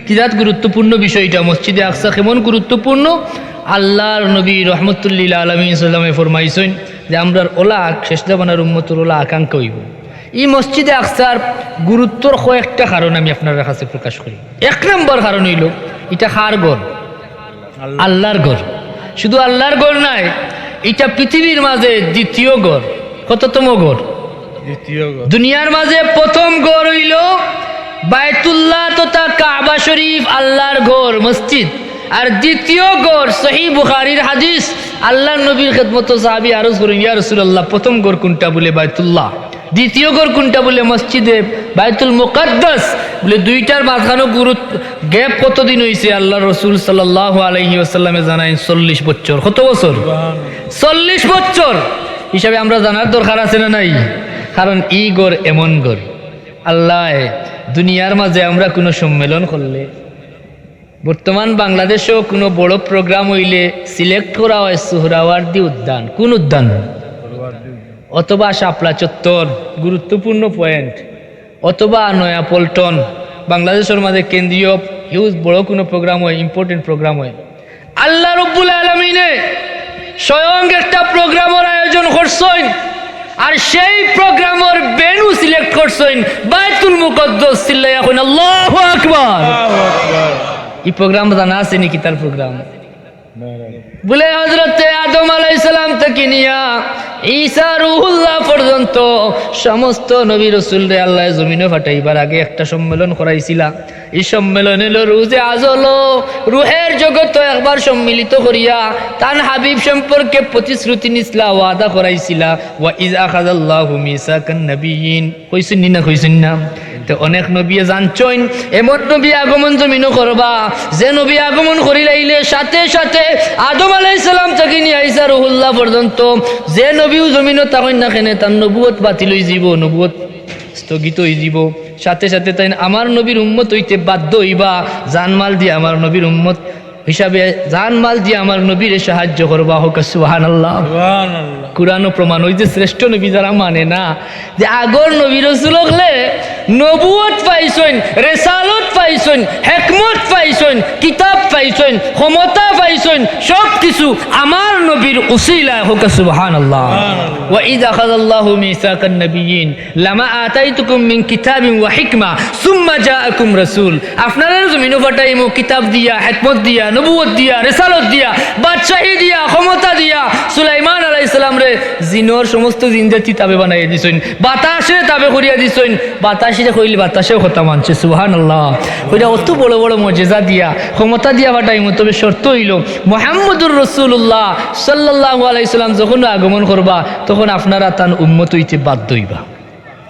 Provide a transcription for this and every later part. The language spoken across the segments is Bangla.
কিরাত গুরুত্বপূর্ণ বিষয়টা মসজিদে আকসা কেমন গুরুত্বপূর্ণ আল্লাহর নবী রহমতুল্লিল আলামিন সাল্লামে ফরমাইছেন যে আমরা ওলা শেষ জামানার উম্মতের ওলা আকাঙ্ক্ষা হইব। এই মসজিদে আকসার গুরুত্বর কয়েকটা কারণ আমি আপনার কাছে প্রকাশ করি। এক নম্বর কারণ হইল এটা কার ঘর? আল্লাহর ঘর। শুধু আল্লাহর ঘর নাই, এটা পৃথিবীর মাঝে দ্বিতীয় ঘর। কততম ঘর? দুনিয়ার মাঝে প্রথম ঘর হইল বায়তুল্লাহ তথা কাবা শরীফ, আল্লাহর ঘর মসজিদ। আর দ্বিতীয় ঘর সহিহ বুখারীর হাদিস, আল্লাহর নবীর খেদমত সাহাবী আরজ করেন ইয়া রাসূলুল্লাহ, প্রথম ঘর কোনটা? বলে বায়তুল্লাহ। দ্বিতীয় ঘর কোনটা? বলে মসজিদে বাইতুল মুকাদ্দাস। বলে দুইটার মাঝখানে গুরুত্ব গ্যাপ কতদিন হয়েছে? আল্লাহ রসুল সাল্লাল্লাহু আলাইহি ওয়াসাল্লামে জানাই 40 বছর। কত বছর? 40 বছর হিসাবে আমরা জানার দরকার আছে না নাই? কারণ এই ঘর এমন ঘর, আল্লাহ দুনিয়ার মাঝে আমরা কোনো সম্মেলন করলে, বর্তমান বাংলাদেশেও কোনো বড় প্রোগ্রাম হইলে সিলেক্ট করা হয় সোহরাওয়ার্দী উদ্যান। কোন উদ্যান? অথবা শাপলা চত্বর, গুরুত্বপূর্ণ পয়েন্ট, অথবা নয়া পল্টন। বাংলাদেশের মাঝে কেন্দ্রীয় হিউজ বড় কোনো প্রোগ্রাম হয়, ইম্পর্টেন্ট প্রোগ্রাম হয়। আল্লাহ রাব্বুল আলামিনে স্বয়ং একটা প্রোগ্রামের আয়োজন করছেন, আর সেই প্রোগ্রামের ভেন্যু সিলেক্ট করছেন বাইতুল মুকাদ্দাস। চিল্লাই এখন আল্লাহু আকবার। এই প্রোগ্রাম জানা আছে নাকি? তার প্রোগ্রাম বলে হযরতে আদম আলাইহিস সালাম থেকে নিয়া ঈসা রূহুল্লাহ পর্যন্ত সমস্ত নবী রাসূলরে আল্লাহ জমিনে পাঠাইবার আগে একটা সম্মেলন করাইছিল। এই সম্মেলন হলো রোজে আজল, রুহের জগৎ একবার সম্মিলিত করিয়া তান হাবিব সম্পর্কে প্রতিশ্রুতি নিছিলা, ওয়াদা করাইছিলা। ওয়া ইজ আখাযাল্লাহু মিসাকান নাবিয়িন, কইছেন না? কইছেন না? তো অনেক নবী জানছেন এমন নবী আগমন জমিনও করবা যে নবী আগমন করিলাইলে সাথে সাথে আদম আলাইহিস সালাম থেকে নিয়ে ঈসা রূহুল্লাহ পর্যন্ত যে নবীও জমিনও থাকেন না কেন তার নবুয়ত বাতিল হয়ে যাব, নবুয়ত স্থগিত হয়ে যাব। সাথে সাথে তাই আমার নবীর উম্মত হইতে বাধ্য হইবা, জানমাল দিয়ে আমার নবীর উম্মত হিসাবে জানমাল দিয়ে আমার নবীর সাহায্য করবা। হোক সুবহানাল্লাহ। কুরআনও প্রমাণ হই যে শ্রেষ্ঠ নবী যারা মানে না, যে আগর নবী রাসূল হলে নবুয়ত পাইছেন, রিসালত পাইছেন, হিকমত পাইছেন, কিতাব পাইছেন, ক্ষমতা পাইছেন, সব কিছু আমার নবীর উসিলা। হোক সুবহানাল্লাহ। ওয়া ইয আখাযাল্লাহু মিসাকান নাবিয়িন লামা আতাইতুকুম মিন কিতাবিন ওয়া হিকমা সুম্মা জাআকুম রাসূল। আপনারা জমিনে পাঠাইমু কিতাব দিয়া, হিকমত দিয়া, নবুয়ত দিয়া, রিসালত দিয়া, বাদশাহী দিয়া, ক্ষমতা দিয়া। সুলাইমান আলাইহিস সালাম রে জিনর সমস্ত জিনজাতি তাবে বানাইয়া দিছেন, বাতাসে তাবে করিয়া দিছেন। বাতাসে কইলে বাতাসেও কথা মানছে। সুবহানাল্লাহ। কইরা অত বড় বড় মুজিজা দিয়া, ক্ষমতা দিয়া পাঠাইমু, তবে শর্ত হইল মুহাম্মদুর রাসূলুল্লাহ সাল্লাল্লাহু আলাইহি সাল্লাম যখন আগমন করবা তখন আপনারা তার উম্মত হইতে বাধ্য হইবা।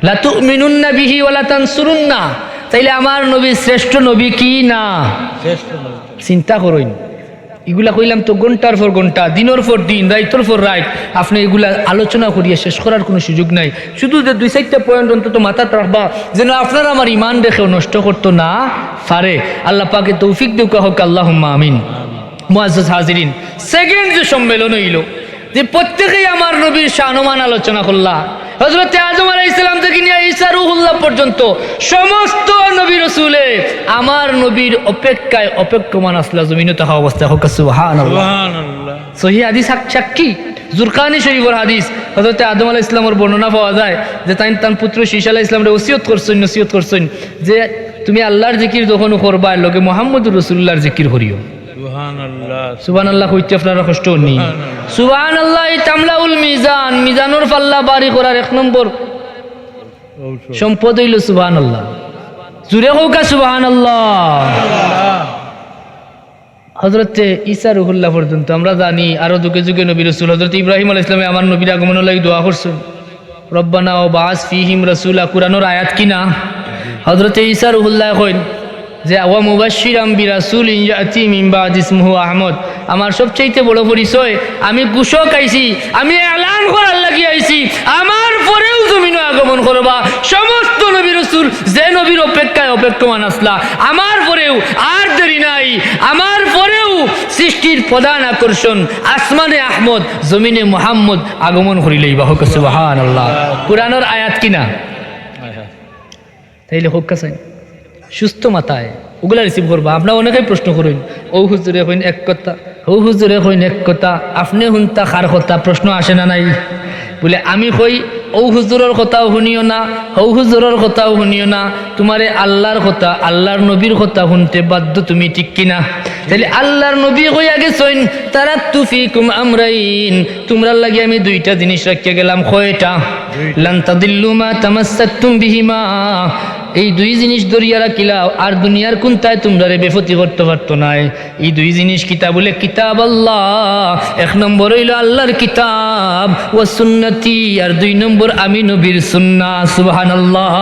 লা তুমিনুন্না বিহি ওয়া লা তানসুরুন্না। তাইলে আমার নবী শ্রেষ্ঠ নবী কি না? শ্রেষ্ঠ নবী। চিন্তা করুন, এগুলা কইলাম তো ঘন্টার পর ঘন্টা, দিনের পর দিন, রাইতের পর রাইত আপনি এগুলা আলোচনা করিয়া শেষ করার কোনো সুযোগ নাই। শুধু যে 2-4টা পয়েন্ট অন্তত মাথায় রাখবা যেন আপনারা আমার ইমান রেখেও নষ্ট করতে না পারে। আল্লাহ পাকে তৌফিক দেউকা হোক, আল্লাহুম্মা আমিন। মুআজ্জাজ হাজিরিন, সেকেন্ড যে সম্মেলন হইল যে প্রত্যেকেই আমার নবীর শানমান আলোচনা করলা। হযরত আদম আলাইহিস সালাম থেকে নিয়ে ঈসা রূহুল্লাহ পর্যন্ত সমস্ত নবী রাসূলে আমার নবীর অপেক্ষায় অপেক্ষমান আসলা জমিনে থাকা অবস্থায়। হোক সুবহানাল্লাহ। সহিহ হাদিস সাক্ষী জুরকানি শরীফের হাদিস, হযরত আদম আলাইহিস সালামের বর্ণনা পাওয়া যায় যে তার পুত্র শীশ আলাইহিস সালামরে ওসিয়ত করছেন, নসিহত করছেন যে তুমি আল্লাহর জিকির যখন করবা লগে মুহাম্মদুর রাসূলুল্লাহর জিকির করিও। সুবহানাল্লাহ। সুবহানাল্লাহ কইতে আপনারা কষ্ট নি? সুবহানাল্লাহ তামলাউল মিজান, মিজানুর পাল্লা বাড়ি করার 1 নম্বর সম্পদ হইল সুবহানাল্লাহ। জুরে হোক সুবহানাল্লাহ। হযরতে ঈসা রূহুল্লাহ পর্যন্ত আমরা জানি আরো যুগে যুগে নবী রাসূল হযরত ইব্রাহিম আলাইহিস সালাম আমার নবীর আগমনের লাগি দোয়া করছেন, রব্বানা ওয়া বাস ফীহিম রাসূলা। কুরআনের আয়াত কিনা? হযরতে ঈসা রূহুল্লাহ কইন যে ওয়া মুবাশশিরাম বিরাসূলিন ইয়াতি মিন বাদি ইসমুহু আহমদ। আমার সবচেয়ে বড় পরিচয় আমি ঘোষক আইছি, আমি এলান করার লাগি আইছি আমার পরেও জমিনে আগমন করবা সমস্ত নবী রাসূল যে নবীর অপেক্ষায় অপেক্ষমান আসলা আমার পরেও আর দেরি নাই। আমার পরেও সৃষ্টির প্রধান আকর্ষণ আসমানে আহমদ, জমিনে মুহাম্মদ আগমন করিলেই বা হোক সুবহানাল্লাহ। কুরআনের আয়াত কিনা? তাইলে হোক কাছে সুস্থ মাথায় ওগুলা রিসিভ করবা। আপনার অনেকেই প্রশ্ন করেন, ও হুজুরে কইন এক কথা, ও হুজুরে কইন এক কথা, আপনি শুনতা খার কথা, প্রশ্ন আসে না নাই? বলে আমি কই ও হুজুরের কথাও শুনিও না, হৌ হুজুরের কথাও শুনিও না, তোমারে আল্লাহর কথা, আল্লাহর নবীর কথা শুনতে বাধ্য তুমি, ঠিক কিনা? তাহলে আল্লাহর নবী কইয়া গেছেন তারাকতু ফিকুম আমরাইন, তোমরা লাগি আমি দুইটা জিনিস রাখিয়া গেলাম। কয়টা? লান তাদিল্লু মা তামাসসাকতুম বিহিমা, এই দুই জিনিস ধরিয়া রাখিলাও আর দুনিয়ার কোনটায় তোমরা বেফতি করতে পারতো নাই। এই দুই জিনিস কিতাব বলে, কিতাব আল্লাহ, এক নম্বর হইল আল্লাহর কিতাব, ও সুন্নতি, আর দুই নম্বর আমি নবীর সুন্নাহ। সুবহানাল্লাহ।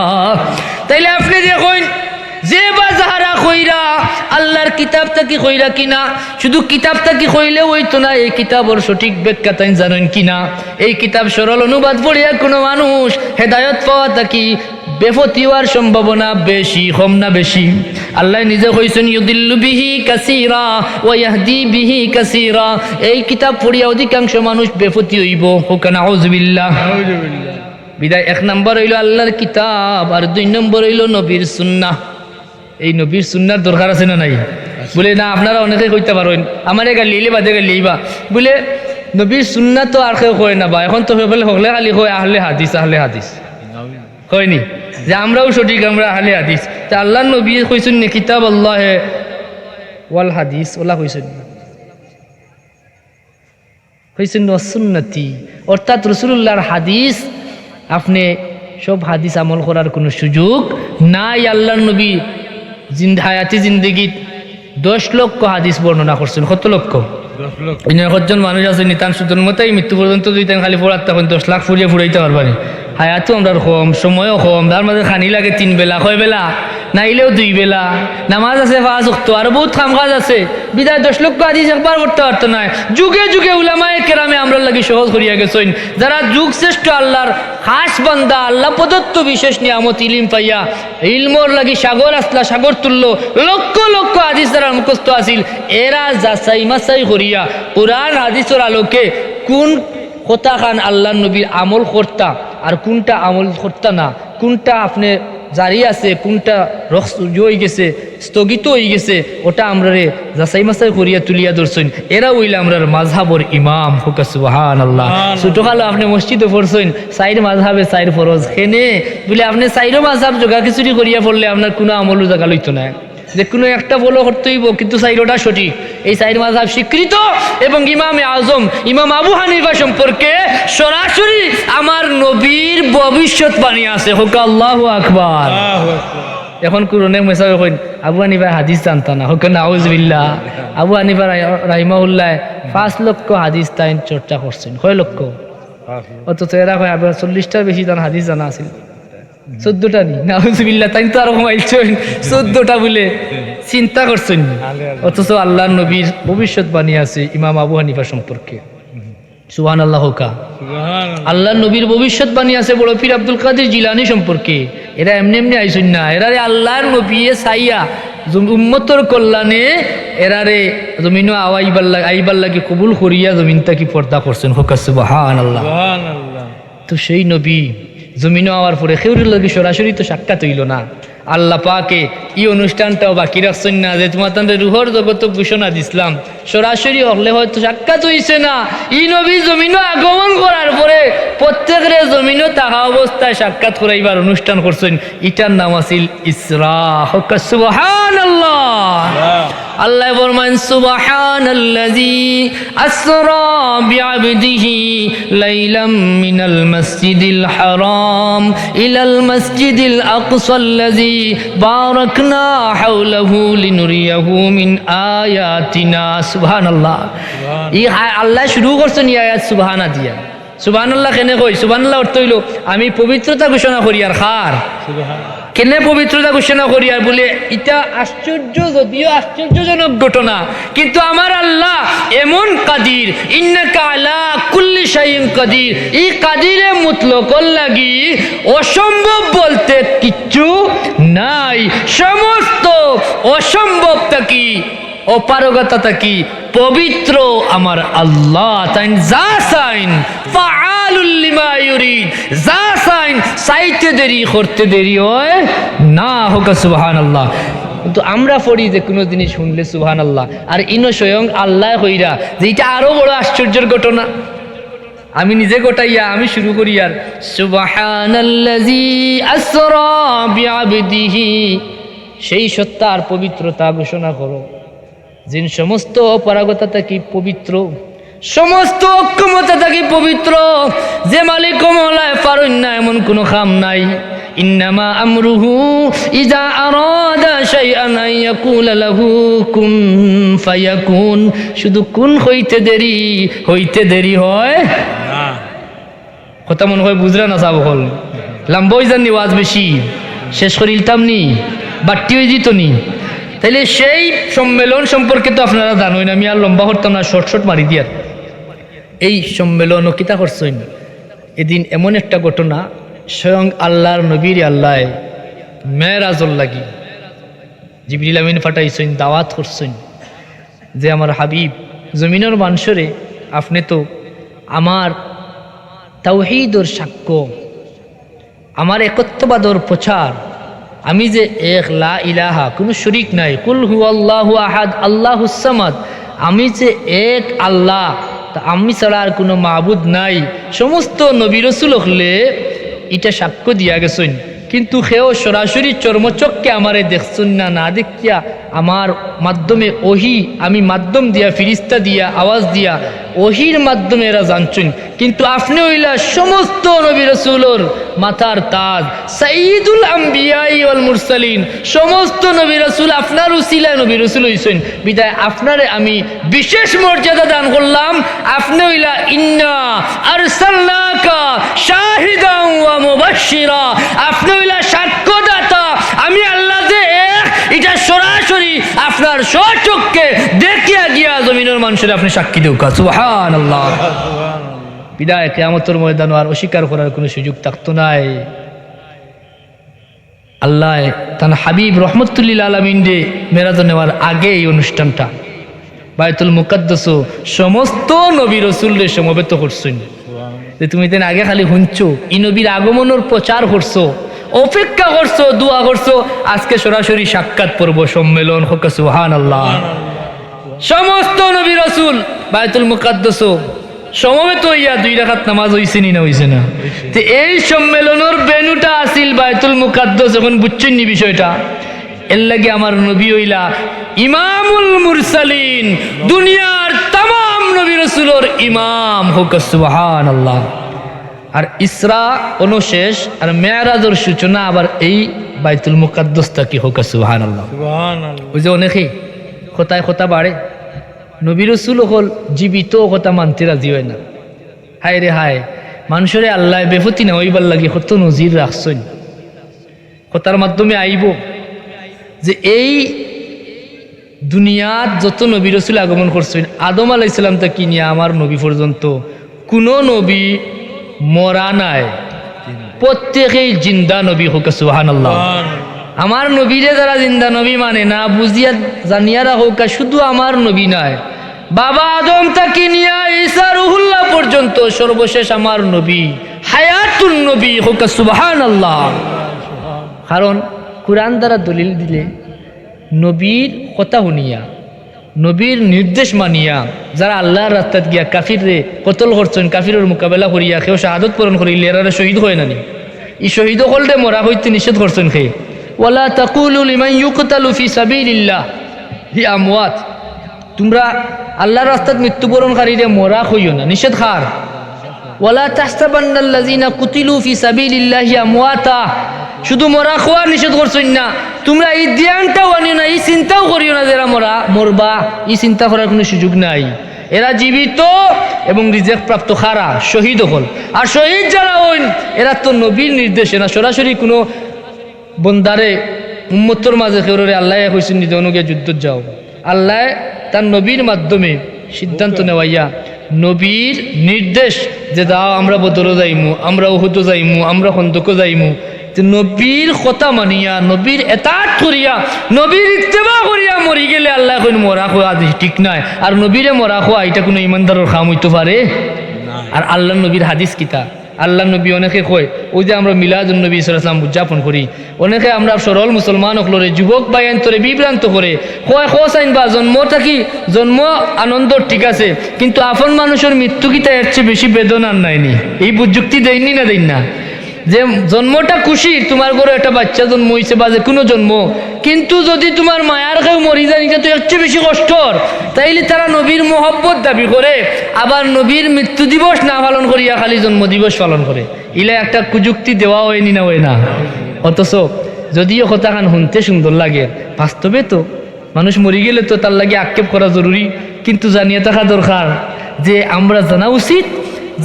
তাইলে আপনি দেখুন যে বা যাহারা কইরা আল্লাহর কিতাবটা কি কইরা কিনা, শুধু কিতাবটা কি কইলে হইতো না, এই কিতাবর সঠিক ব্যাখ্যা তাই জানেন কিনা? এই কিতাব সরল অনুবাদ পড়িয়া কোনো মানুষ হেদায়ত পাওয়াটা কি বেফতি হওয়ার সম্ভাবনা বেশি, কম না বেশি? আল্লাহ নিজে কইছেন ইউদিল্লু বিহি কাসীরা ওয়া ইয়াহদি বিহি কাসীরা, এই কিতাব পড়িয়া অধিকাংশ মানুষ বেফতি হইব। হোক নাউযুবিল্লাহ। বিদায় এক নম্বর হইল আল্লাহর কিতাব, আর দুই নম্বর হইল নবীর সুন্নাহ। এই নবীর সুন্নার দরকার আছে না নাই? বলে না, আপনারা অনেকে কইতে পারেন আমারে গালি এলে বাদে গালি এইবা, বলে নবীর সুন্নাহ তো আর কেউ কয় না বা, এখন তো বলে হলে খালি কয় আহলে হাদিস, আহলে হাদিস কয়নি যে আমরাও সঠিক, আমরা আহলে হাদিস। তা আল্লাহর নবী কইছেন নি কিতাব আল্লাহ ওয়াল হাদিস, ওলা কইছেন কইছেন সুন্নতি, অর্থাৎ রাসূলুল্লাহর হাদিস। আপনি সব হাদিস আমল করার কোনো সুযোগ নাই। আল্লাহর নবী হায়াতি জিন্দগিত 10 লক্ষ হাদিস বর্ণনা করছেন। কত লক্ষ? 10 জন মানুষ আছে নিতান সুতন মতাই মৃত্যু পর্যন্ত যদি তাই খালি পড়ার তখন 10 লাখ ফুরিয়ে ফুরাইতে পারবানি। হায়াতও আমরা কম, সময়ও কম, তার মাঝে খানি লাগে 3 বেলা, কয় বেলা নাইলেও 2 বেলা, নামাজ আছে 5 ওয়াক্ত, আর বহুত কাম কাজ আছে। বিদায় 10 লক্ষ হাদিস একবার পড়তে পারতো না। যুগে যুগে উলামায়ে কেরামে আমরা লাগি সহজ করিয়া গেছেন, যারা যুগ শ্রেষ্ঠ আল্লাহর খাস বান্দা, আল্লাহ প্রদত্ত বিশেষ নিয়ামত ইলম পাইয়া ইলমর লাগি সাগর আসলা, সাগর তুললো, লক্ষ লক্ষ হাদিস যারা মুখস্থ আছিল, এরা যাচাই মাচাই করিয়া কোরআন হাদিসের আলোকে কোন কথা খান আল্লাহর নবীর আমল করতা আর কোনটা আমল করতা না, কোনটা আপনি জারি আছে, কোনটা রক্স হয়ে গেছে, স্থগিত হয়ে গেছে, ওটা আমরা রে যাচাই মাচাই করিয়া তুলিয়া ধরছেন। এরা হইলে আমরার মাযহাবর ইমাম। হুকা সুবহানাল্লাহ। ছোটকালে আপনি মসজিদে পড়ছেন, সাইর মাযহাবে সাইর ফরজ, খেনে বলে আপনি সাইরও মাযহাব জোগা খিচুড়ি করিয়া পড়লে আপনার কোনো আমলও জায়গা লইতো না। যে কোনো একটা বলো করতে হইব, কিন্তু সাইরোটা সঠিক, এই সাইর মাযহাব স্বীকৃত। এবং ইমামে আজম ইমাম আবু হানিফা সম্পর্কে সরাসরি আমার নবীর ভবিষ্যৎবাণী আছে। হোক আল্লাহু আকবার। এখন কোরআনে মেসাবে কইন আবু হানিফা হাদিস জানতা না, হোক নাউযুবিল্লাহ। আবু হানিফা রাহিমাহুল্লাহ 5 লক্ষ হাদিস তাই চর্চা করছেন। কয় লক্ষ? অথচ এরা কয় 40টার বেশি তার হাদিস জানা আছিল। 14টা নি, নাউযুবিল্লাহ। তাই তো আরো কমাইছেন 14টা বলে চিন্তা করছেন। অথচ আল্লাহর নবীর ভবিষ্যৎবাণী আছে ইমাম আবু হানিফা সম্পর্কে। সুবহানাল্লাহ। হোকা আল্লাহর নবীর ভবিষ্যৎবাণী আছে বড় পীর আব্দুল কাদের জিলানী সম্পর্কে। এরা এমনি এমনি আইসুন না, এরারে আল্লাহর নবী চাইয়া উম্মতর কল্যাণে এরারে জমিনও আইবার লাগে কবুল করিয়া জমিনটা কি পর্দা করছেন। হোকা সুবহানাল্লাহ। তো সেই নবী জমিনও আওয়ার পরে খেউরের লগে সরাসরি তো সাক্ষাৎ হইল না। আল্লাহ পাকে এই অনুষ্ঠানটাও বাকি রাখছেন না, যে তোমার তাদের রুহর জগত ঘোষণা দিছিলাম, সরাসরি হলে হয়তো সাক্ষাৎ হইছে না। ই নবী জমিনও আগমন করার পরে প্রত্যেকের জমিনও তাহা অবস্থায় সাক্ষাৎ করাইবার অনুষ্ঠান করছেন। এটার নাম আছিল ইসরা। হোক সুবহানাল্লাহ। আল্লাহ ফরমান সুবহানাল্লাযী আসরা বিআবদিহি লাইলাম মিনাল মাসজিদিল হারাম ইলাল মাসজিদিল আকসাল্লাযী বারাকনা হাওলাহু লিনুরিয়াহু মিন আয়াতিনা। সুবহানাল্লাহ। এই আল্লাহ শুরু করছেন এই আয়াত সুবহানা দিয়া। সুবহানাল্লাহ কেনে কই? সুবহানাল্লাহ অর্থ হইল আমি পবিত্রতা ঘোষণা করি। আর খার কেনে পবিত্রতা ঘোষণা করি? আর বলে এটা আশ্চর্য, যদিও আশ্চর্যজনক ঘটনা, কিন্তু আমার আল্লাহ এমন কাদির, ইন্নাকা আলা কুল্লি শাইইন কাদির। এই কাদিরে মুতলকর লাগি অসম্ভব বলতে কিচ্ছু নাই। সমস্ত অসম্ভবটা কি, অপারগতা কি পবিত্র আমার আল্লাহ। তাই যা চাইন ফাআলুল লিমা ইউরিদ, যা চাইন চাইতে দেরি করতে দেরি হয় না। হোক সুবহানাল্লাহ। কিন্তু আমরা পড়ি যে কোনো জিনিস শুনলে সুবহানাল্লাহ, আর ইনো স্বয়ং আল্লাহ হইরা যে এটা আরো বড় আশ্চর্যের ঘটনা। আমি নিজে গোটাইয়া আমি শুরু করি আর সুবহানাল্লাযী আসরা বিআবদিহি, সেই সত্তার পবিত্রতা ঘোষণা করো যিন সমস্ত অপারগতা থেকে পবিত্র, সমস্ত অক্ষমতা থেকে পবিত্র, যে মালিক মওলায় পারেন না এমন কোনো কাম নাই। ইন্নামা আমরুহু ইযা আরাদা শাইআন আন ইয়াকুলা লাহু কুন ফায়াকুন, শুধু কুন হইতে দেরি হয় না। কথা মনে হয় বুঝরা না সাব হল লম্বই জানি ওয়াজ বেশি শেষ করিলতাম নি বাট্টি হয়ে যেত নি। তাইলে সেই সম্মেলন সম্পর্কে তো আপনারা জানোই, আমি আর লম্বা করতাম না, শর্ট মারি দিয়ার। এই সম্মেলন কিতা করছেন এদিন এমন একটা ঘটনা, স্বয়ং আল্লাহর নবীর আল্লাহ মেরাজল লাগি জিবরিল আমিন ফাটাইছেন, দাওয়াত করছেন যে আমার হাবিব জমিনের মানুষরে আপনি তো আমার তাওহীদর সাক্ষ্য, আমার একত্ববাদর প্রচার, আমি যে এক লা ইলাহা কোনো শরীক নাই, কুল হুয়াল্লাহু আহাদ আল্লাহুস সামাদ, আমি যে এক আল্লাহ, তা আমি ছাড়া আর কোনো মাবুদ নাই, সমস্ত নবী রাসূল হলে এটা সাক্ষ্য দিয়া গেছেন। কিন্তু সেও সরাসরি চর্মচক্ষে আমারে দেখছেন না, না দেখিয়া আমার মাধ্যমে ওহি, আমি মাধ্যম দিয়া ফিরিস্তা দিয়া আওয়াজ দিয়া ওহির মাধ্যমে এরা জানছেন। কিন্তু আপনি হইলা সমস্ত নবী রাসূলের মাথার তাজ, সাইয়্যিদুল আম্বিয়া ওয়াল মুরসালিন, সমস্ত নবী রাসূল আপনার উসিলায় নবী রাসূল হইছেন, বিদায় আপনারে আমি বিশেষ মর্যাদা দান করলাম। আপনি হইলা ইন্না আরসালনাকা শাহিদান ওয়া মুবাশশিরা, আপনি হইলা সাক্ষ্যদাতা, আমি আল্লাহ যে এটা সরাসরি আপনার স্বচক্ষে দেখিয়া গিয়া জমিনের মানুষের আপনি সাক্ষী দেউকা। সুবহানাল্লাহ। বিদায় কিয়ামতের ময়দানে আর অস্বীকার করার কোনো সুযোগ থাকতো নাই। আল্লাহ তার হাবিব রহমতুল্লিল আলামিন রে মেরাজ নেওয়ার আগে এই অনুষ্ঠানটা বাইতুল মুকাদ্দাস সমস্ত নবী রাসূলরে সমবেত করছেন যে তুমি তেন আগে খালি শুনছো, ই নবীর আগমনের প্রচার করছো, অপেক্ষা করছো, দোয়া করছো, আজকে সরাসরি সাক্ষাৎ পর্ব সম্মেলন হোক। সুবহানাল্লাহ। সমস্ত নবী রাসূল বাইতুল মুকাদ্দাস সমবেত হইয়া 2 রাকাত নামাজ হইছে নি না হইছে না? তো এই সম্মেলনের বেনুটা আসিল বাইতুল মুকাদ্দাস। যখন বুঝছেন নি বিষয়টা, এর লাগে আমার নবী হইলা ইমামুল মুরসালিন, দুনিয়ার তামাম নবী রাসূলের ইমাম হোক। সুবহানাল্লাহ। আর ইসরা অনুশেষ আর মেরাজের সূচনা আবার এই বাইতুল মুকাদ্দাস থেকে হোক। সুবহানাল্লাহ। ওই যে অনেকে কথা বাড়ে, নবী রাসূল হল জীবিত, কথা মানতে রাজি হয় না। হায় রে হায়, মানুষের আল্লাহ বেফতি না হইবার লাগে কত নজির রাখছেন। কথার মাধ্যমে আইব যে এই দুনিয়াত যত নবী রাসূল আগমন করছেন, আদম আলাইহিস সালাম থেকে নিয়ে আমার নবী পর্যন্ত কোনো নবী মরা নাই, প্রত্যেকেই জিন্দা নবী হোক। সুবহানাল্লাহ। আমার নবীরে যারা জিন্দা নবী মানে না, বুঝিয়া জানিয়া রাখোকা শুধু আমার নবী নয়, বাবা আদম থেকে নিয়ে ঈসা রুহুল্লাহ পর্যন্ত সর্বশেষ আমার নবী, হায়াতুন নবী হোক। সুবহানাল্লাহ। কারণ কুরআন দ্বারা দলিল দিলে নবীর কথা শুনিয়া, নবীর নির্দেশ মানিয়া যারা আল্লাহর রাস্তাত গিয়া কাফিররে কতল করছেন, কাফিরের মোকাবেলা করিয়া কেউ শাহাদত পূরণ করিলে এরা শহীদ হয় না নি? ই শহীদ হলরে মরা হইতে নিষেধ করছেন খে, ওয়ালা তাকুলু লিমান ইউকতালু ফি সাবিলিল্লাহ হি আমওয়াত, তোমরা আল্লাহর রাস্তাত মৃত্যুবরণকারীরে মরা হইও না, নিষেধ খার। ওয়ালা তাহসাবান্নাল্লাযিনা কুতিলু ফি সাবিলিল্লাহি আমওয়াতা, শুধু মরা খোয়া নিষেধ করছেন না, তোমরা এই ধ্যানটাও আনিও না, এই চিন্তাও করিও না যে এরা মরবা, এই চিন্তা করার কোনো সুযোগ নাই। এরা জীবিত এবং রিজেক্ট প্রাপ্ত খারা শহীদ হল। আর শহীদ যারা হইন এরা তো নবীর নির্দেশে না, সরাসরি কোনো বন্দারে উম্মতর মাঝে কেউরে আল্লাহ কইছেন নিজে অনুগে যুদ্ধ যাও, আল্লাহ তার নবীর মাধ্যমে সিদ্ধান্ত নেওয়াইয়া নবীর নির্দেশ যে দাও আমরা বদরও যাইমু, আমরা উহুদও যাইমু, আমরা খন্দকও যাইমু, নবীর কথা মানিয়া, নবীর এতাত করিয়া, নবীর ইত্তেবা করিয়া মরি গেলে আল্লাহ কইন মরা খোয়া ঠিক নাই। আর নবীরে মরা খোয়া এটা কোনো ইমানদারের কাম হইতে পারে? আর আল্লাহ নবীর হাদিস কিতা আল্লাহ নবী অনেকে কয় ওই যে আমরা মিলাদুন নবী সাল্লাল্লাহু আলাইহি ওয়াসাল্লাম উদযাপন করি, অনেকে আমরা সরল মুসলমান হকলরে যুবক বায়ান্তরে বিভ্রান্ত করে কয় হোসাইন বা জন্মটা কি জন্ম আনন্দ ঠিক আছে, কিন্তু আপন মানুষের মৃত্যু কি তাই এর চেয়ে বেশি বেদনার নাইনি? এই যুক্তি দেয়নি না দেন না যে জন্মটা খুশি, তোমার ঘরে একটা বাচ্চা জন্ম হয়েছে বা যে কোনো জন্ম, কিন্তু যদি তোমার মায়ার কেউ মরি যায় এটা তো এর চেয়ে বেশি কষ্টর। তাইলে তারা নবীর মোহব্বত দাবি করে আবার নবীর মৃত্যু দিবস না পালন করিয়া খালি জন্ম দিবস পালন করে। ইলা একটা কুযুক্তি দেওয়া হয়নি না হয় না? অথচ যদিও কথাখান শুনতে সুন্দর লাগে, বাস্তবে তো মানুষ মরি গেলে তো তার লাগে আক্ষেপ করা জরুরি, কিন্তু জানিয়ে থাকা দরকার যে আমরা জানা উচিত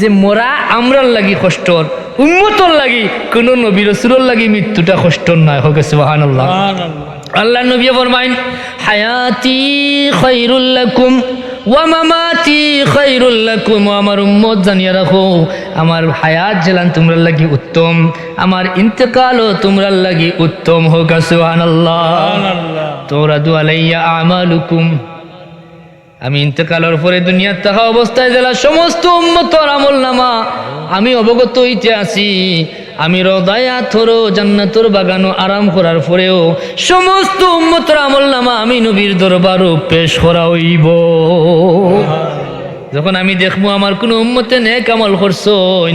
যে মরা আমরার লাগি কষ্টর, উম্মতর লাগি কোন নবী রাসূলের লাগি মৃত্যুটা কষ্টর নয়। হোক সুবহানাল্লাহ। আল্লাহ নবী ফরমাইন হায়াতি খায়রুল লাকুম ওয়া মামাতি খায়রুল লাকুম, আমার উম্মত জানিয়ে রাখো আমার হায়াত জেলান তোমরা লাগি উত্তম, আমার ইন্তেকালও তোমরা লাগি উত্তম। হোক সুবহানাল্লাহ। তুরাদু আলাইয়া আমালুকুম, আমি ইন্তেকালের পরে দুনিয়ার থাকা অবস্থায় জেলা সমস্ত উম্মতের আমলনামা আমি অবগত হইতে আছি। আমি রদায়াতর জান্নাতুর বাগানো আরাম করার পরেও সমস্ত উম্মতের আমলনামা আমি নবীর দরবারও পেশ করা হইব। যখন আমি দেখবো আমার কোনো উম্মতে নেক আমল করছেন,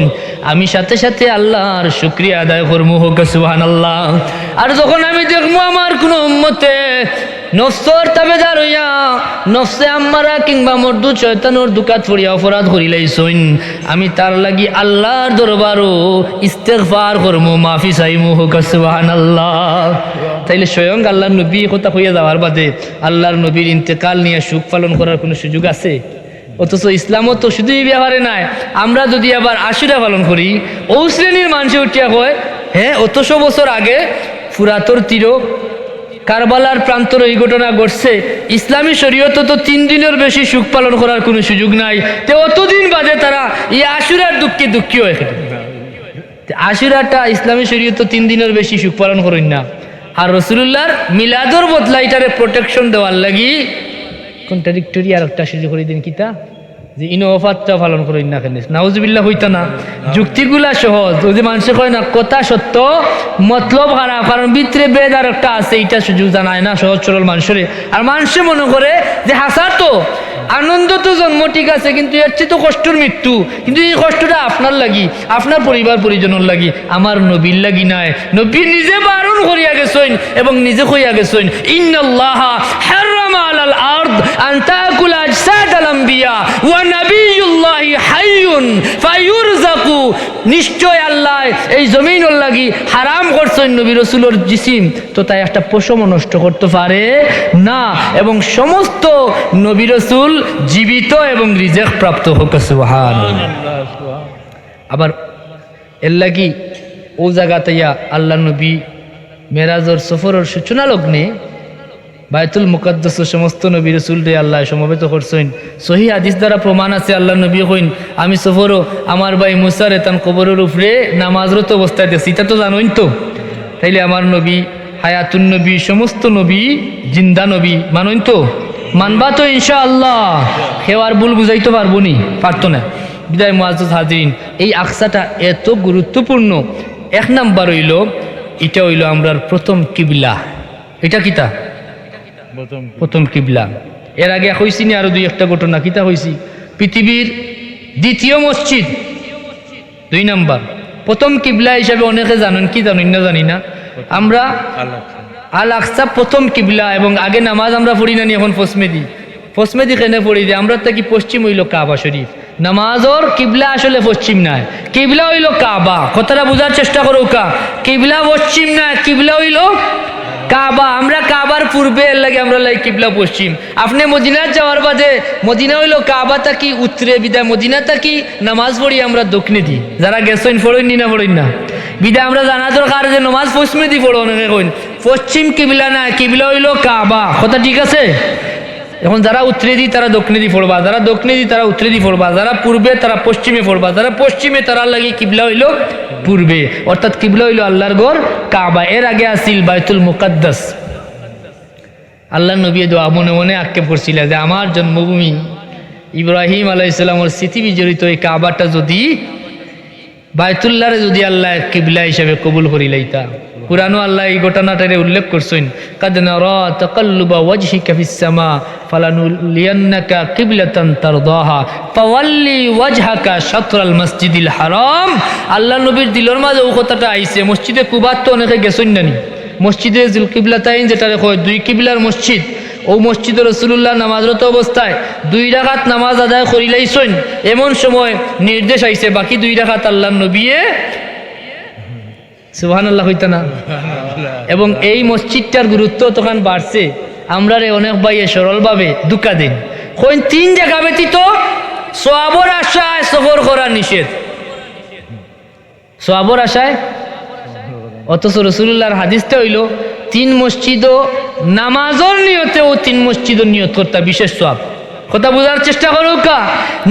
আমি সাথে সাথে আল্লাহর শুকরিয়া আদায় করবো। হোক সুবহানাল্লাহ। আর যখন আমি দেখবো আমার কোনো উম্মতে নফসর তাবেদার হইয়া নফসে আম্মারা কিংবা মর্দু শয়তানোর দুকাত পড়িয়া অপরাধ করিলাইছইন, আমি তার লাগি আল্লাহর দরবারও ইস্তেগফার করমু, মাফি চাইমু। হোক সুবহানাল্লাহ। তাইলে স্বয়ং আল্লাহর নবী কথা কইয়া যাওয়ার বাদে আল্লাহর নবীর ইন্তেকাল নিয়ে শোক পালন করার কোনো সুযোগ আছে? অথচ ইসলামও তো শুধু এই ব্যাপারে নাই, আমরা যদি আবার আশুরা পালন করি, ও শ্রেণীর মানুষে উঠিয়া কয় হ্যাঁ অতশো বছর আগে ফুরাতর তীর কারবালার প্রান্তর এই ঘটনা ঘটছে, ইসলামী শরীয়তে তো 3 দিনের বেশি সুখ পালন করার কোনো সুযোগ নাই, তো অতদিন বাদে তারা এই আশুরার দুঃখে দুঃখী হয়ে গেল। আশুরাটা ইসলামী শরীয়তে 3 দিনের বেশি সুখ পালন করেন না, আর রাসূলুল্লাহর মিলাদর বদলা এটারে প্রোটেকশন দেওয়ার লাগি কন্ট্রাডিক্টরি আর একটা সুযোগ করে দিন কিতা যে ইনোফাতটা পালন করেন না কেন? নাউজুবিল্লাহ হইতা না। যুক্তিগুলা সহজ, যদি মানুষে কয় না কথা সত্য মতলব খারাপ, কারণ ভিতরে বেদ আর একটা আছে, এটা সুযোগ জানায় না সহজ সরল মানুষের। আর মানুষে মনে করে যে হাসা তো আনন্দ তো জন্ম ঠিক আছে, কিন্তু এর চেয়ে তো কষ্টর মৃত্যু, কিন্তু এই কষ্টটা আপনার লাগি, আপনার পরিবার পরিজনের লাগি, আমার নবীর লাগি নাই। নবী নিজে বারণ করিয়া গেছেন এবং নিজে কইয়া গেছেন ইন্নাল্লাহা হারামা আলাল আরদ আন তাকুল আজসাদাল আম্বিয়া ওয়া নাবিয়ুল্লাহি হাইয়ুন ফায়ুরযাকু, নিশ্চয় আল্লাহ এই জমিনের লাগি হারাম করছেন নবী রাসূলের জিসিম, তো তাই একটা পশম নষ্ট করতে পারে না, এবং সমস্ত নবী রাসূল জীবিত এবং রিজেক প্রাপ্ত। হোক সুবহানাল্লাহ। আবার এর লাগি ও জায়গাতে আল্লাহ নবী মেরাজের সফরের সূচনা লগ্নে বাইতুল মুকাদ্দাস সমস্ত নবী রাসূল রে আল্লাহ সমবেত করছেন। সহিহ হাদিস দ্বারা প্রমাণ আছে, আল্লাহ নবী কইন আমি সফরও আমার ভাই মুসার এতান কবরের উপরে নামাজরত অবস্থায় দেখছি, এটা তো জানোইন তো। তাইলে আমার নবী হায়াতুন নবী, সমস্ত নবী জিন্দা নবী মানোইন তো, মানবা তো ইনশাআল্লাহ। হেওয়ার ভুল বুঝাইতে পারবো নি, পারতো না। বিদায় মুআজ্জাজ হাজিরিন, এই আকসাটা এত গুরুত্বপূর্ণ। 1 নাম্বার হইল এটা হইল আমরার প্রথম কিবলা। এটা কিতা প্রথম কিবলা। এর আগে হয়েছি নি আরো 2-1টা ঘটনা। কিতা হয়েছি? পৃথিবীর দ্বিতীয় মসজিদ 2 নাম্বার। প্রথম কিবলা হিসাবে অনেকে জানেন, কি জানেন না জানি না, আমরা আল আকসা প্রথম কিবলা। এবং আগে নামাজ আমরা পড়ি না নি, এখন পশ্চিমে কেনে পড়ি যে আমরা থাকি পশ্চিম হইল কাবা শরীফ। নামাজর কিবলা আসলে পশ্চিম নাই, কিবলা হইল কাবা। কথাটা বোঝার চেষ্টা করো, কিবলা পশ্চিম না, কিবলা হইল কাবা। আমরা কাবার পূর্বে এর লাগে আমরা লাই কিবলা পশ্চিম। আপনি মদিনার যাওয়ার বাদে মদিনা হইল কাবা তাকি উত্তরে, বিদায় মদিনা তাকি নামাজ পড়ি আমরা দক্ষিণে দিই। যারা গেছেন পড়েন না পড়েন না, বিদায় আমরা জানা দরকার যে নামাজ পশ্চিমে দি পড়ো। অনেকে কইন পশ্চিম কিবলা না, কিবলা হইল কাবা। কথা ঠিক আছে? এখন যারা উত্তরে দিই তারা দক্ষিণে দি পড়বা, যারা দক্ষিণে দিই তারা উত্তরে দি পড়বা, যারা পূর্বে তারা পশ্চিমে পড়বা, যারা পশ্চিমে তারা লাগি কিবলা হইল পূর্বে, অর্থাৎ কিবলা হইল আল্লাহর ঘর কাবা। এর আগে আসিল বাইতুল মুকাদ্দাস। আল্লাহ নবী দোয়া মনে মনে আক্ষেপ করছিল যে আমার জন্মভূমি ইব্রাহিম আলাইহিস সালামের স্মৃতি বিজড়িত এই কাবাটা যদি বাইতুল্লাহরে যদি আল্লাহ কিবলা হিসেবে কবুল করি লাইতা, কুরআনও আল্লাহ এই ঘটনাটারে উল্লেখ করছেন, কাদ নারা তাকাল্লুবা ওয়াজহিকা ফিস সামা ফালানুলিয়ান্নাকা কিবলাতান তারদাহা ফাওয়াল্লি ওয়াজহাকা শাতরাল মসজিদিল হারাম। আল্লাহ নবীর দিলের মাঝে ও কথাটা আইছে। মসজিদে কুবার তো অনেকে গেছেন নানি, মসজিদে জুল কিবলাতাইন যেটা কয় দুই কিবলার মসজিদ, ও মসজিদে রাসূলুল্লাহ নামাজরত অবস্থায় 2 রাকাত নামাজ আদায় করিলাইছেন। এমন সময় নির্দেশ আইছে বাকি 2 রাকাত আল্লাহ নবীয়ে সুবহানাল্লাহ হইতা না। এবং এই মসজিদটার গুরুত্ব তখন বাড়ছে। আমরা রে অনেক ভাইয়ে সরলভাবে দুকা দিন কইন 3 জায়গা ব্যতীত সওয়াবের আশায় সফর করা নিষেধ। সওয়াবের আশায়, অথচ রাসূলুল্লাহর হাদিসটা হইল 3 মসজিদও নামাজের নিয়তেও 3 মসজিদও নিয়ত করতে বিশেষ সওয়াব। কথা বোঝার চেষ্টা করো কা,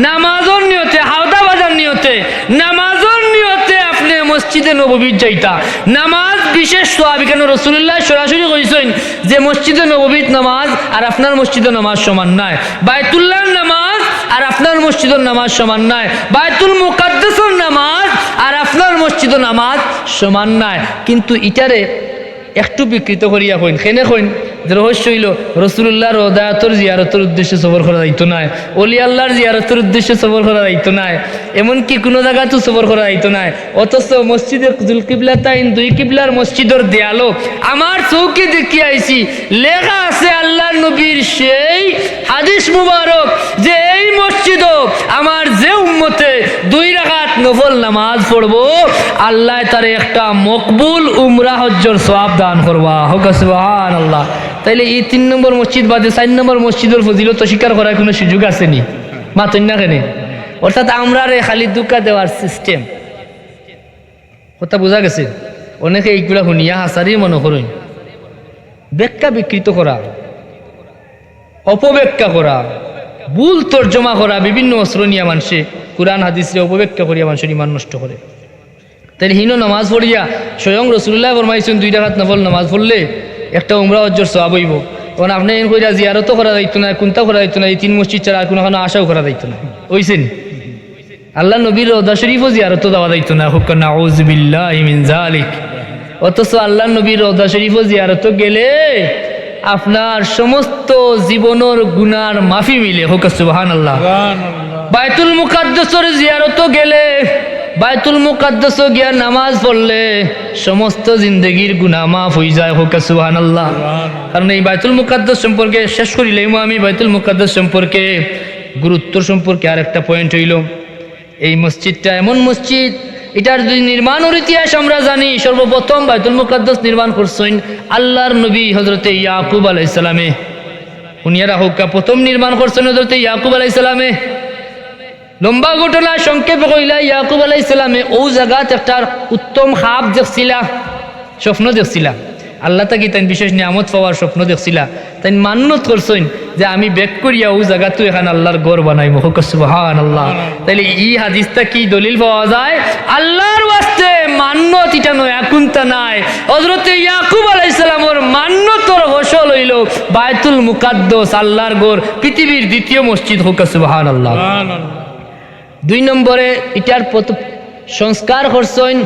নামাজের নিয়তে হাওদা বাজার নিয়তে, নামাজের নিয়তে আপনি মসজিদে নববী যাইতা, নামাজ বিশেষ সওয়াব। কেন রাসূলুল্লাহ সরাসরি কইছেন যে মসজিদে নববীর নামাজ আর আপনার মসজিদের নামাজ সমান নয়, বাইতুল্লাহর নামাজ আর আপনার মসজিদের নামাজ সমান নয়, বাইতুল মুকাদ্দাসের নামাজ আর আপনার মসজিদের নামাজ সমান নয়। কিন্তু ইটারে একটু বিকৃত করিয়া কইন, কেনে কইন যে রহস্য হইল রাসূলুল্লাহর রওজাতুর জিয়ারতের উদ্দেশ্যে সফর করা যাইতো না, ওলি আল্লাহর জিয়ারতের উদ্দেশ্যে সফর করা যাইতো না, এমনকি কোনো জায়গাতেও সফর করা যাইতো না। অথচ মসজিদের জুল কিবলাতাইন 2 কিবলার মসজিদের দেয়ালো আমার চৌকে দেখি আইছি, লেখা আছে আল্লাহর নবীর সেই হাদিস মুবারক যে এই মসজিদও আমার যে উম্মতে 2 রাকাত নফল নামাজ পড়বো আল্লাহ তারে একটা মকবুল উমরা হজ্জর সওয়াব দান করবা। হোক সুবহানাল্লাহ। তাইলে এই 3 নম্বর মসজিদ বাদে 4 নম্বর মসজিদের ফজিলত স্বীকার করার কোনো সুযোগ আসেনি, মাতন না কেন? অর্থাৎ আমরা রে খালি দুকা দেওয়ার সিস্টেম। কথা বোঝা গেছে? অনেকে এইগুলা শুনিয়া হাসারি মনে করেন, ব্যাখ্যা বিকৃত করা, অপব্যাখ্যা করা, ভুল তর্জমা করা, বিভিন্ন অস্ত্র নিয়ে মানুষে কুরআন হাদিসে অপব্যাখ্যা করিয়া মানুষের ইমান নষ্ট করে। তাই হিনো নামাজ পড়িয়া স্বয়ং রাসূলুল্লাহ ফরমাইছেন 2 রাকাত নফল নামাজ পড়লে একটা উমরা হজ্জর সওয়াব হইব। কারণ আপনি এন কইরা জিয়ারতও করা যাইতো না, কোনটা করা যাইতো না, এই 3 মসজিদ ছাড়া আর কোনো আশাও করা যাইতো না। হইছেন আল্লাহ নবীর রওজা শরীফও জিয়ারতও দেওয়া যাইতো না। হুক নাউযু বিল্লাহি মিন যালিক। অথচ আল্লাহ নবীর রওজা শরীফও জিয়ারতও গেলে আপনার সমস্ত জীবনের গুনার মাফি মিলে। হুক সুবহানাল্লাহ। বাইতুল মুকাদ্দাসের জিয়ারতও গেলে, বাইতুল মুকাদ্দাস গিয়া নামাজ পড়লে সমস্ত জিন্দগির গুনাহ মাফ হয়ে যায়। হোক সুবহানাল্লাহ। কারণ এই বাইতুল মুকাদ্দাস সম্পর্কে শেষ করিলেই আমি বাইতুল মুকাদ্দাস সম্পর্কে গুরুত্ব সম্পর্কে আর একটা পয়েন্ট হইল, এই মসজিদটা এমন মসজিদ, এটার যদি নির্মাণের ইতিহাস আমরা জানি, সর্বপ্রথম বাইতুল মুকাদ্দাস নির্মাণ করছেন আল্লাহর নবী হযরতে ইয়াকুব আলাইহিস সালামে। উনিয়ারা হোক প্রথম নির্মাণ করছেন হযরতে ইয়াকুব আলাইহিস সালামে। লম্বা ঘটনা সংক্ষেপে কইলা, ইয়াকুব আলাইহিস সালামে ও জায়গাত একটা উত্তম খাপ দেখছিলা, স্বপ্ন দেখছিলা, আল্লাহ তাকে তাই বিশেষ নিয়ামত পাওয়ার স্বপ্ন দেখছিলা, তাই মান্যত করছেন যে আমি বেক করিয়া ও জায়গাতো এখানে আল্লাহর ঘর বানাইব। হোক সুবহানাল্লাহ। তাইলে এই হাদিসটা কি দলিল পাওয়া যায়? আল্লাহর ওয়াস্তে মান্যত এটা নয়, একুনটা নাই। হযরতে ইয়াকুব আলাইহিস সালামের মান্যতর ফসল হইল বাইতুল মুকাদ্দাস, আল্লাহর ঘর, পৃথিবীর দ্বিতীয় মসজিদ। হোক সুবহানাল্লাহ। 2 নম্বরে এটার সংস্কার করছেন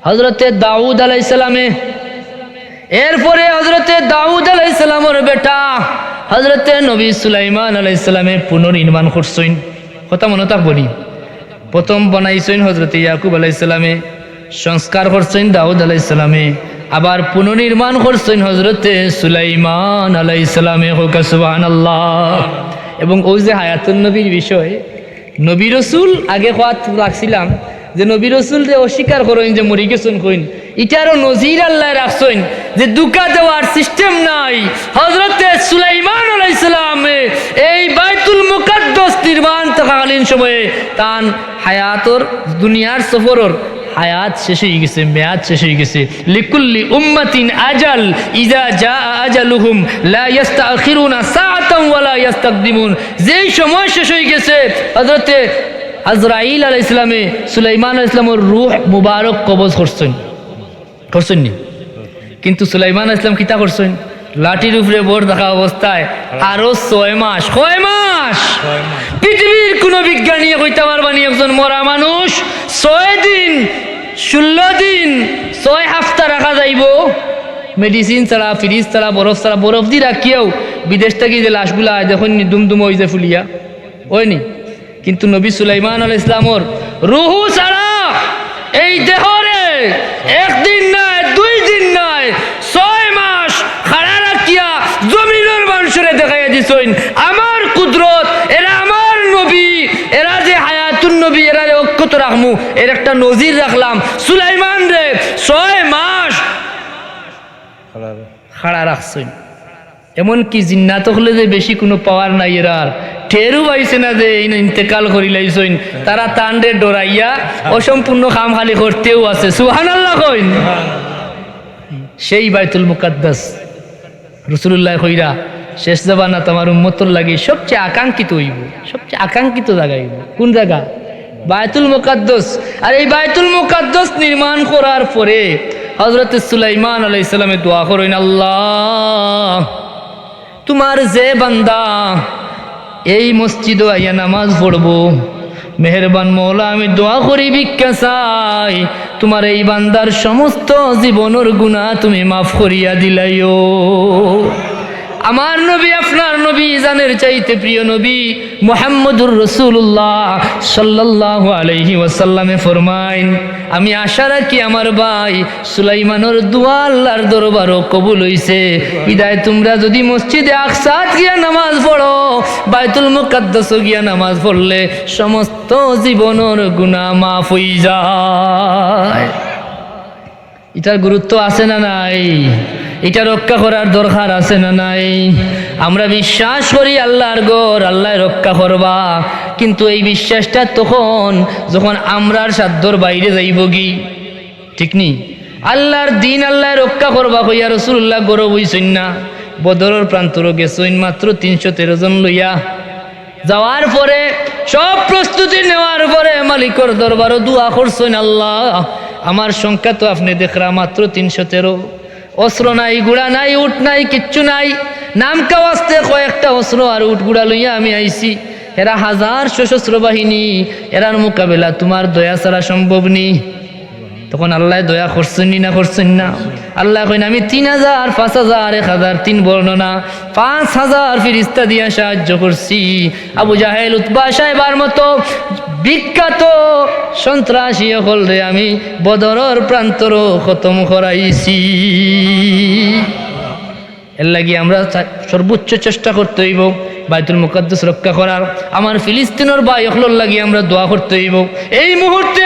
হযরতে দাউদ আলাইহিস সালামে। এরপরে হযরতে দাউদ আলাইহিস সালামের বেটা হযরতে নবী সুলাইমান আলাইহিস সালামে পুনর্নির্মাণ করছেন। কথা মনে থাকবনি, প্রথম বানাইছেন হযরতে ইয়াকুব আলাইহিস সালামে, সংস্কার করছেন দাউদ আলাইহিস সালামে, আবার পুনর্নির্মাণ করছেন হযরতে সুলাইমান আলাইহিস সালামে। হোক সুবহানাল্লাহ। এবং ওই যে হায়াতুন নবীর বিষয়, নবী রসুল আগে কথা রাখছিলাম যে নবী রসুল যে অস্বীকার করেন যে মরি গেছেন কইন, এটারও নজির আল্লাহ রাখছেন যে দুকা দেওয়ার সিস্টেম নাই। হযরতে সুলাইমান আলাইহিস সালাম এই বাইতুল মুকাদ্দাস নির্মাণ থাকাকালীন সময়ে তান হায়াতর দুনিয়ার সফরর হায়াত শেষ হয়ে গেছে, মেয়াদ শেষ হয়ে গেছে। লিকুল্লি উম্মাতিন আজাল ইজা জা আজালুহুম লা ইস্তাখিরুনা সাআতান ওয়া লা ইস্তাকদিমুন। যেই সময় শেষ হয়ে গেছে হযরতে আজরাইল আলাইহিস সালামে সুলাইমান আলাইহিস সালামের রূহ মুবারক কবজ করছেন নি, কিন্তু সুলাইমান আলাইহিস সালাম কিতা করছেন? লাঠির উপরে বোর থাকা অবস্থায় আরো 6 মাস। কয় মাস? পৃথিবীর কোন বিজ্ঞানী কইতে পারবানি একজন মরা মানুষ 6 দিন 16 দিন 6 হপ্তাহ রাখা যাইব মেডিসিন ছাড়া, ফ্রিজ ছাড়া, বরফ ছাড়া। বরফ দিয়ে রাখিয়াও বিদেশ থেকে যে লাশগুলা দেখুন দুমদুম হয়ে যায় ফুলিয়া হয়নি। কিন্তু নবী সুলাইমান আলাইহিস সালামর রুহু ছাড়া এই দেহরে একদিন নাই 2 দিন নাই 6 মাস খাড়া রাখিয়া জমিনের মানুষরে দেখাইয়া দিছেন আমার কুদরত। এরা আমার নবী, এরা যে হায়াতুন নবী, এরা অক্ষত রাখমু এর একটা নজির রাখলাম। সুলাইমান রে 6 মাস খাড়া রাখছেন। এমনকি জিন্নাত হলে যে বেশি কোনো পাওয়ার নাই, এরার টেরু পাইছে না যে ইন্তেকাল করি লাইছেন, তারা তান্ডে ডরাইয়া অসম্পূর্ণ কাম খালি করতেও আছে। সুবহানাল্লাহ কইন। সেই বাইতুল মুকাদ্দাস রাসূলুল্লাহ কইরা শেষ জামানাত আমার উম্মতর লাগি সবচেয়ে আকাঙ্ক্ষিত হইব, সবচেয়ে আকাঙ্ক্ষিত জায়গা হইব। কোন জায়গা? বাইতুল মুকাদ্দাস। আর এই বাইতুল মুকাদ্দাস নির্মাণ করার পরে হযরত সুলাইমান আলাইহিস সালামে দোয়া করেন, আল্লাহ তোমার যে বান্দা এই মসজিদে আইয়া নামাজ পড়বো, মেহেরবান মওলা আমি দোয়া করি ভিক্ষা চাই তোমার এই বান্দার সমস্ত জীবনের গুনাহ তুমি মাফ করিয়া দিলাইও। আমার নবী আপনার নবী জানের চাইতে প্রিয় নবী মুহাম্মদুর রাসূলুল্লাহ সাল্লাল্লাহু আলাইহি ওয়াসাল্লামে ফরমাইন, আমি আশা রাখি আমার ভাই সুলাইমানের দোয়া আল্লাহর দরবারও কবুল হইছে। বিদায় তোমরা যদি মসজিদে আকসাত গিয়া নামাজ পড়ো, বাইতুল মুকাদ্দাস গিয়া নামাজ পড়লে সমস্ত জীবনের গুনাহ মাফ হই যায়। এটার গুরুত্ব আছে না নাই? এটা রক্ষা করার দরকার আছে না নাই? আমরা বিশ্বাস করি আল্লাহর ঘর আল্লাহ রক্ষা করবা, কিন্তু এই বিশ্বাসটা তখন যখন আমরার সাধ্যর বাইরে যাইব কি, ঠিক নি? আল্লাহর দিন আল্লাহ রক্ষা করবা কইয়া রাসূলুল্লাহ গৌরব হইছেন না। বদরের প্রান্তর গেছেন মাত্র 313 জন লইয়া। যাওয়ার পরে সব প্রস্তুতি নেওয়ার পরে মালিকর দরবারও দোয়া করছেন, আল্লাহ আমার সংখ্যা তো আপনি দেখরা মাত্র 313, অস্ত্র নাই, গুড়া নাই, উট নাই, কিচ্ছু নাই। নাম কাওয়াজতে কয়েকটা অস্ত্র আর উট গুড়া লইয়া আমি আইছি। এরা হাজার সশস্ত্র বাহিনী, এরার মোকাবেলা তোমার দয়া ছাড়া সম্ভব নেই। তখন আল্লাহ দয়া করছেন না করছেন না? আল্লাহ কইন আমি 3000, 5000, 1000, 3 বর্ণনা 5000 ফেরেশতা দিয়া সাহায্য করছি। আবু জাহেল, উতবা, সাইবার মতো বিখ্যাত সন্ত্রাসী হল রে আমি বদরের প্রান্তর খতম করাইছি। এর লাগি আমরা সর্বোচ্চ চেষ্টা করতে হইব বাইতুল মুকাদ্দাস রক্ষা করার। আমার ফিলিস্তিনের ভাই হলর লাগি আমরা দোয়া করতে হইব। এই মুহূর্তে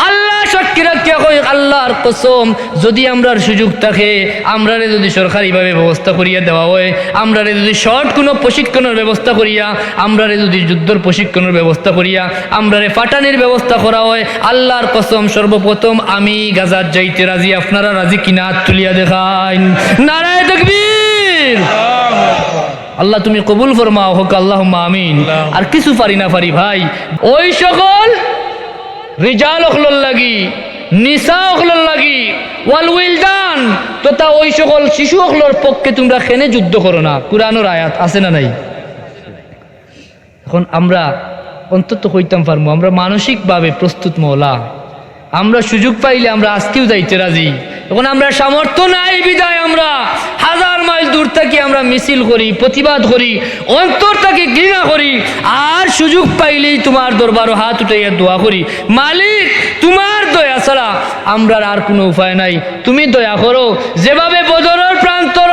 আল্লাহ সাক্ষী রাখিয়া কই, আল্লাহর কসম যদি আমরার সুযোগ থাকে, আমরারে যদি সরকারিভাবে ব্যবস্থা করিয়া দেওয়া হয়, আমরারে যদি শর্ট কোনো প্রশিক্ষণের ব্যবস্থা করিয়া, আমরারে যদি যুদ্ধের প্রশিক্ষণের ব্যবস্থা করিয়া, আমরারে ফাটানির ব্যবস্থা করা হয়, আল্লাহর কসম সর্বপ্রথম আমি গাজার যাইতে রাজি। আপনারা রাজি কিনা হাত তুলিয়া দেখাইন। নারায়ে তাকবীর। আল্লাহ তুমি কবুল ফরমাও, হোক আল্লাহুম্মা আমিন। আর কিছু পারি না পারি ভাই, ওই সকল রিজাল অখলর লাগি, নিসা অখলর লাগি, ওয়াল উইলদান তথা ওই সকল শিশু অখলর পক্ষে তোমরা খেনে যুদ্ধ করো না। কুরআনের আয়াত আছে না নাই? এখন আমরা অন্তত কইতাম পারবো আমরা মানসিকভাবে প্রস্তুত মওলা। আমরা সুযোগ পাইলে আমরা আজকেও যাইতে রাজি। এখন আমরা সামর্থ্য নাই বিদায় আমরা 1000 মাইল দূর থেকে আমরা মিছিল করি, প্রতিবাদ করি, অন্তর থেকে ঘৃণা করি। আর সুযোগ পাইলেই তোমার দরবারও হাত উঠাইয়া দোয়া করি, মালিক তোমার দয়া ছাড়া আমরা আর কোনো উপায় নাই, তুমি দয়া করো। যেভাবে বদরের প্রান্তর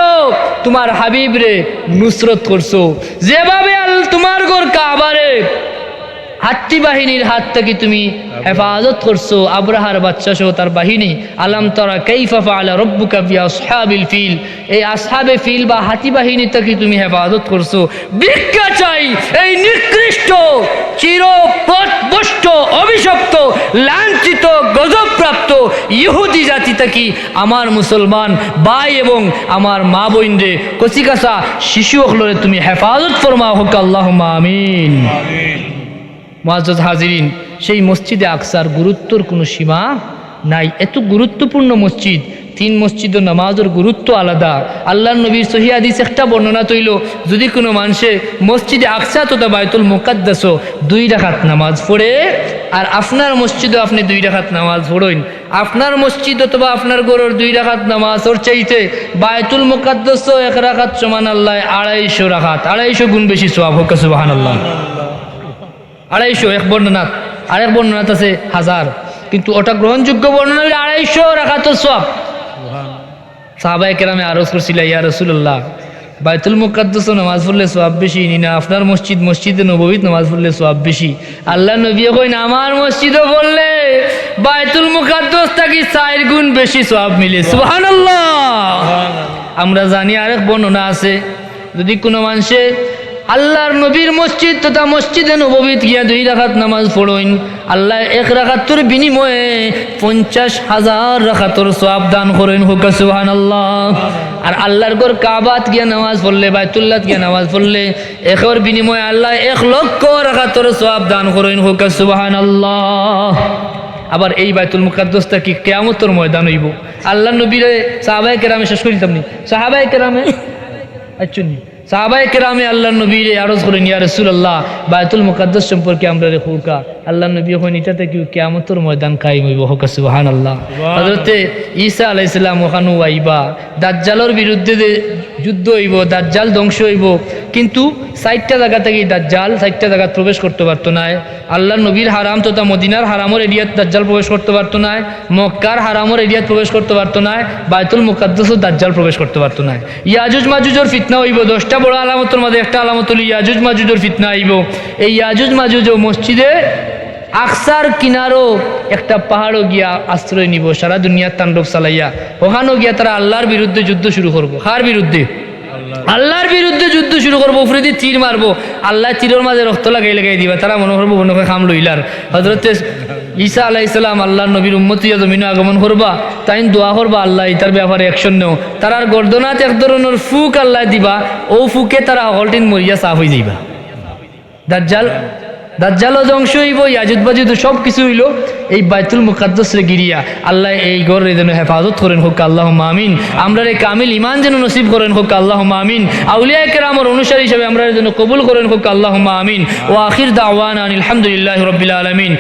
তোমার হাবিব রে নুসরত করছো, যেভাবে তোমার ঘর কাবারে হাত্তি বাহিনীর হাত থেকে তুমি হেফাজত করছো, আব্রাহার বাচ্চা সহ তার বাহিনী। আলাম তারা কাইফা ফাআলা রাব্বুকা বিআসহাবিল ফিল, এই আসহাবে ফিল বা হাতি বাহিনী থেকে তুমি হেফাজত করছো। ভিক্ষা চাই এই নিকৃষ্ট চিরপথভ্রষ্ট অভিশপ্ত লাঞ্ছিত গজবপ্রাপ্ত ইহুদি জাতি থেকে আমার মুসলমান ভাই এবং আমার মা বোনরে কচিকাচা শিশু হলরে তুমি হেফাজত ফরমাও, হোক আল্লাহুম্মা আমিন। মুআজ্জাজ হাজিরিন, সেই মসজিদে আকসার গুরুত্বর কোনো সীমা নাই। এত গুরুত্বপূর্ণ মসজিদ তিন মসজিদ নামাজের গুরুত্ব আলাদা। আল্লাহর নবীর সহিহ হাদিস একটা বর্ণনা তৈল, যদি কোনো মানুষে মসজিদে আকসা তথা বাইতুল মুকাদ্দাস 2 রাকাত নামাজ পড়ে, আর আপনার মসজিদে আপনি 2 রাকাত নামাজ পড়েন, আপনার মসজিদ অথবা আপনার ঘরের 2 রাকাত নামাজ ওর চাইতে বাইতুল মুকাদ্দাস 1 রাকাত সমান আল্লাহ 250 রাকাত, 250 গুণ বেশি সওয়াব হোক সুবহানাল্লাহ। 250 এক বর্ণনাত, আরেক বর্ণনাত আছে 1000, কিন্তু ওটা গ্রহণযোগ্য বর্ণনা হইলে 250 রাকাতের সওয়াব। সাহাবায়ে কেরামে আরজ করছিল, ইয়া রাসূলুল্লাহ, বাইতুল মুকাদ্দাস নামাজ পড়লে সওয়াব বেশি না আপনার মসজিদে নববীতে নামাজ পড়লে সওয়াব বেশি? আল্লাহ নবী কইন, আমার মসজিদে পড়লে বাইতুল মুকাদ্দাস থেকে 4 গুণ বেশি সওয়াব মিলে। সুবহানাল্লাহ। আমরা জানি আরেক বর্ণনা আছে, যদি কোনো মানুষে আল্লাহর নবীর মসজিদ তথা মসজিদে নববীত গিয়া 2 রাকাত নামাজ পড়েন, আল্লাহ 1 রাকাতের বিনিময়ে 50,000 রাকাতের সওয়াব দান করেন হোক সুবহানাল্লাহ। আর আল্লাহর ঘর কাবাত গিয়া নামাজ পড়লে, বাইতুল্লাহ গিয়া নামাজ পড়লে 1 বিনিময়ে আল্লাহ 1 লক্ষ রাকাতের সওয়াব দান করেন হোক সুবহানাল্লাহ। আবার এই বাইতুল মুকাদ্দাসটা কি কিয়ামতের ময়দান হইব। আল্লাহর নবীর সাহাবায়ে কেরামে শেষ করিতাম নি, সাহাবায়ে কেরামে সাহাবায়ে কেরামে আল্লাহর নবীর আরজ করেন, ইয়া রাসূলুল্লাহ, বাইতুল মুকাদ্দাস সম্পর্কে আমরা রেখুকা। আল্লাহর নবী এখন এটাতে কি কিয়ামতের ময়দান কায়েম হইব হোক সুবহানাল্লাহ। হযরতে ঈসা আলাইহিস সালাম ওখানে আইবা, দাজ্জালের বিরুদ্ধে যুদ্ধ হইব, দাজ্জাল ধ্বংস হইব, কিন্তু 60টা জায়গা থেকে দাজ্জাল 60টা জায়গা প্রবেশ করতে পারতো না। আল্লাহর নবীর হারাম তথা মদিনার হারামের এরিয়াত দাজ্জাল প্রবেশ করতে পারতো না, মক্কার হারামের এরিয়াত প্রবেশ করতে পারতো না, বাইতুল মুকাদ্দাসও দাজ্জাল প্রবেশ করতে পারতো না। ইয়াজুজ মাজুজের ফিতনা হইব, 10টা বড় আলামতের মধ্যে একটা আলামত হল ইয়াজুজ মাজুজের ফিতনা আইব। এই ইয়াজুজ মাজুজ মসজিদে আকসার কিনারও একটা পাহাড়ও গিয়া আশ্রয় নিব, সারা দুনিয়ার তাণ্ডব চালাইয়া ওখানেও গিয়া তারা আল্লাহর বিরুদ্ধে যুদ্ধ শুরু করবো। কার বিরুদ্ধে? আল্লাহর বিরুদ্ধে যুদ্ধ শুরু করবো, উফরিদি তীর মারবো, আল্লাহ তীরের মাঝে রক্ত লাগাই দিবা, তারা মনে করবো মনে খাম লইলার। হযরতে ঈসা আলাইহিস সালাম আল্লাহর নবীর উম্মতিয়া জমিনে আগমন করবা, তাই দোয়া করবা আল্লাহ ইতার ব্যাপারে অ্যাকশন নেও। তারার গর্দনাত এক ধরনের ফুক আল্লাহ দিবা, ও ফুকে তারা হলটিন মরিয়া সাফ হয়ে যাইবা। দাজ্জালও ধ্বংস হইব, ইয়াজুজ মাজুজ সব কিছু হইল এই বাইতুল মুকাদ্দাস রে গিরিয়া। আল্লাহ এই ঘরে যেন হেফাজত করেন হোক আল্লাহুম্মা আমিন। আমরা রে কামিল ঈমান যেন নসিব করেন হোক আল্লাহুম্মা আমিন। আউলিয়া কেরামের অনুসারী হিসেবে আমরা যেন কবুল করেন হোক আল্লাহুম্মা আমিন। ওয়া আখির দাওয়ানা আলহামদুলিল্লাহি রাব্বিল আলামিন।